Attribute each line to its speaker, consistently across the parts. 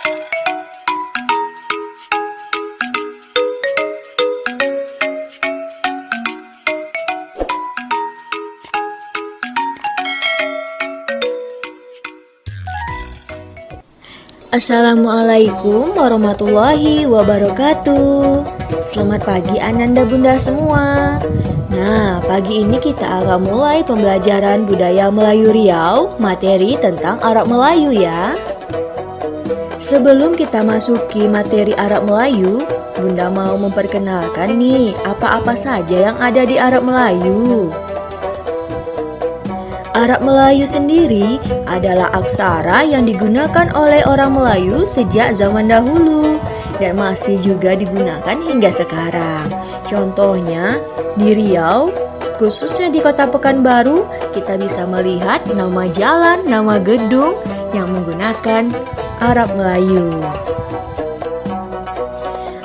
Speaker 1: Assalamualaikum warahmatullahi wabarakatuh. Selamat pagi Ananda Bunda semua. Nah, pagi ini kita akan mulai pembelajaran budaya Melayu Riau, materi tentang Arab Melayu ya. Sebelum kita masuki materi Arab Melayu, Bunda mau memperkenalkan nih apa-apa saja yang ada di Arab Melayu. Arab Melayu sendiri adalah aksara yang digunakan oleh orang Melayu sejak zaman dahulu dan masih juga digunakan hingga sekarang. Contohnya di Riau, khususnya di Kota Pekanbaru, kita bisa melihat nama jalan, nama gedung yang menggunakan Arab Melayu.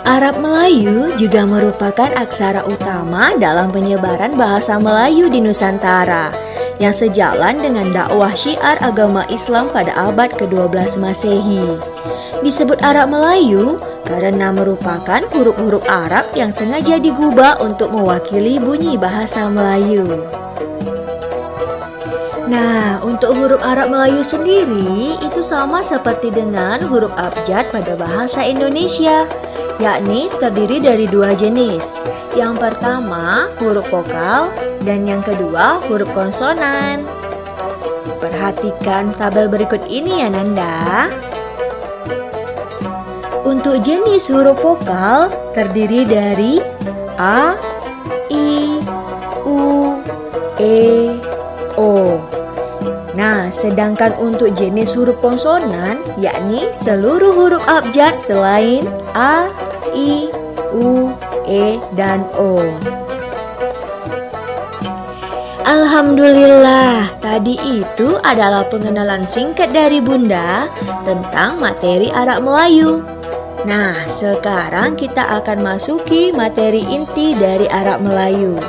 Speaker 1: Arab Melayu juga merupakan aksara utama dalam penyebaran bahasa Melayu di Nusantara, yang sejalan dengan dakwah syiar agama Islam pada abad ke-12 Masehi. Disebut Arab Melayu karena merupakan huruf-huruf Arab yang sengaja digubah untuk mewakili bunyi bahasa Melayu. Nah, untuk huruf Arab Melayu sendiri itu sama seperti dengan huruf abjad pada bahasa Indonesia, yakni terdiri dari dua jenis. Yang pertama huruf vokal dan yang kedua huruf konsonan. Perhatikan tabel berikut ini ya Nanda. Untuk jenis huruf vokal terdiri dari A, I, U, E, O. Nah, sedangkan untuk jenis huruf konsonan, yakni seluruh huruf abjad selain A, I, U, E, dan O. Alhamdulillah, tadi itu adalah pengenalan singkat dari Bunda tentang materi Arab Melayu. Nah, sekarang kita akan masuki materi inti dari Arab Melayu,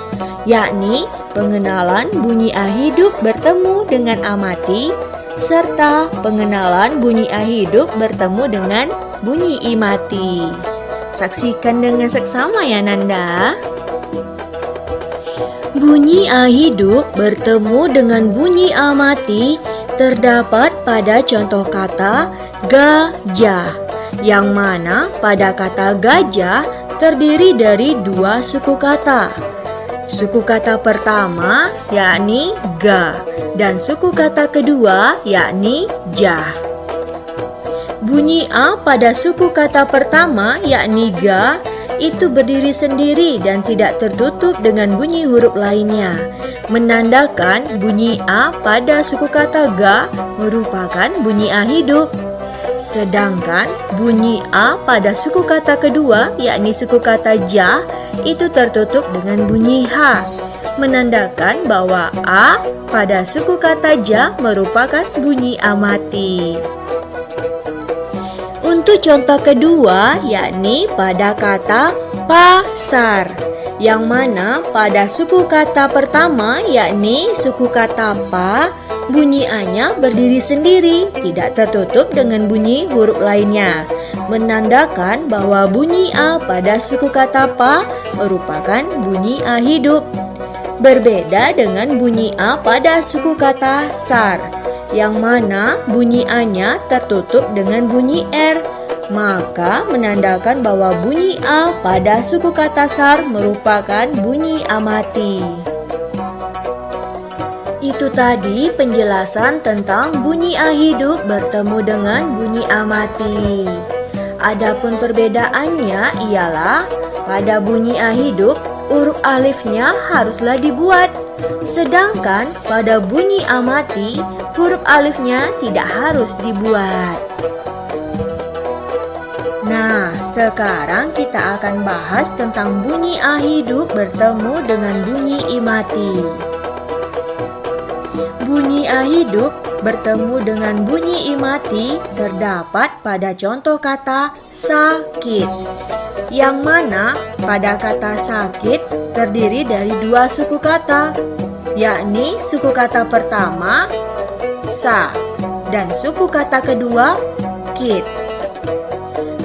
Speaker 1: yakni pengenalan bunyi A hidup bertemu dengan A mati, serta pengenalan bunyi A hidup bertemu dengan bunyi I mati. Saksikan dengan seksama ya Nanda. Bunyi A hidup bertemu dengan bunyi A mati terdapat pada contoh kata gajah, yang mana pada kata gajah terdiri dari dua suku kata. Suku kata pertama yakni ga dan suku kata kedua yakni jah. Bunyi A pada suku kata pertama yakni ga itu berdiri sendiri dan tidak tertutup dengan bunyi huruf lainnya, menandakan bunyi A pada suku kata ga merupakan bunyi A hidup. Sedangkan bunyi A pada suku kata kedua yakni suku kata jah itu tertutup dengan bunyi H, menandakan bahwa A pada suku kata jah merupakan bunyi A mati. Untuk contoh kedua yakni pada kata pasar, yang mana pada suku kata pertama yakni suku kata pa, bunyi A-nya berdiri sendiri, tidak tertutup dengan bunyi huruf lainnya, menandakan bahwa bunyi A pada suku kata pa merupakan bunyi A hidup. Berbeda dengan bunyi A pada suku kata sar, yang mana bunyi A-nya tertutup dengan bunyi R, maka menandakan bahwa bunyi A pada suku kata sar merupakan bunyi A mati. Itu tadi penjelasan tentang bunyi A hidup bertemu dengan bunyi A mati. Adapun perbedaannya ialah pada bunyi A hidup huruf alifnya haruslah dibuat, sedangkan pada bunyi A mati huruf alifnya tidak harus dibuat. Nah, sekarang kita akan bahas tentang bunyi A hidup bertemu dengan bunyi I mati. Bunyi A hidup bertemu dengan bunyi I mati terdapat pada contoh kata sakit, yang mana pada kata sakit terdiri dari dua suku kata, yakni suku kata pertama sa dan suku kata kedua kit.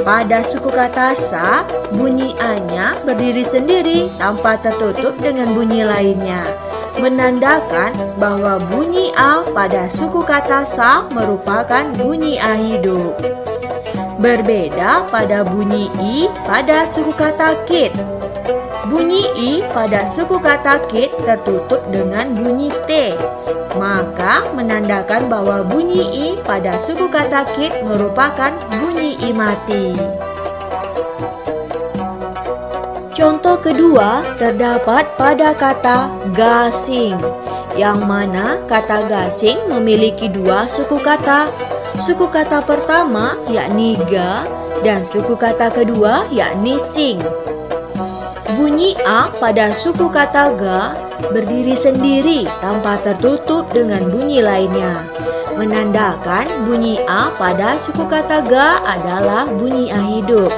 Speaker 1: Pada suku kata sa, bunyi a-nya berdiri sendiri tanpa tertutup dengan bunyi lainnya, menandakan bahwa bunyi a pada suku kata sa merupakan bunyi a hidup. Berbeda pada bunyi i pada suku kata kit. Bunyi i pada suku kata kit tertutup dengan bunyi t, maka menandakan bahwa bunyi i pada suku kata kit merupakan bunyi i mati. Contoh kedua terdapat pada kata gasing, yang mana kata gasing memiliki dua suku kata. Suku kata pertama yakni ga dan suku kata kedua yakni sing. Bunyi a pada suku kata ga berdiri sendiri tanpa tertutup dengan bunyi lainnya, menandakan bunyi a pada suku kata ga adalah bunyi a hidup.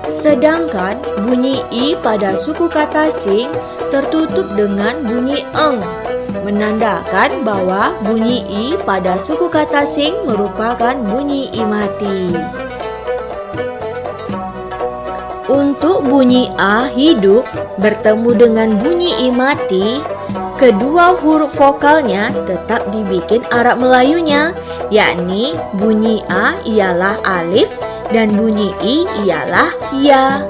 Speaker 1: Sedangkan bunyi i pada suku kata sing tertutup dengan bunyi eng, menandakan bahwa bunyi i pada suku kata sing merupakan bunyi i mati. Untuk bunyi a hidup bertemu dengan bunyi i mati, kedua huruf vokalnya tetap dibikin Arab Melayunya, yakni bunyi a ialah alif dan bunyi i ialah ya.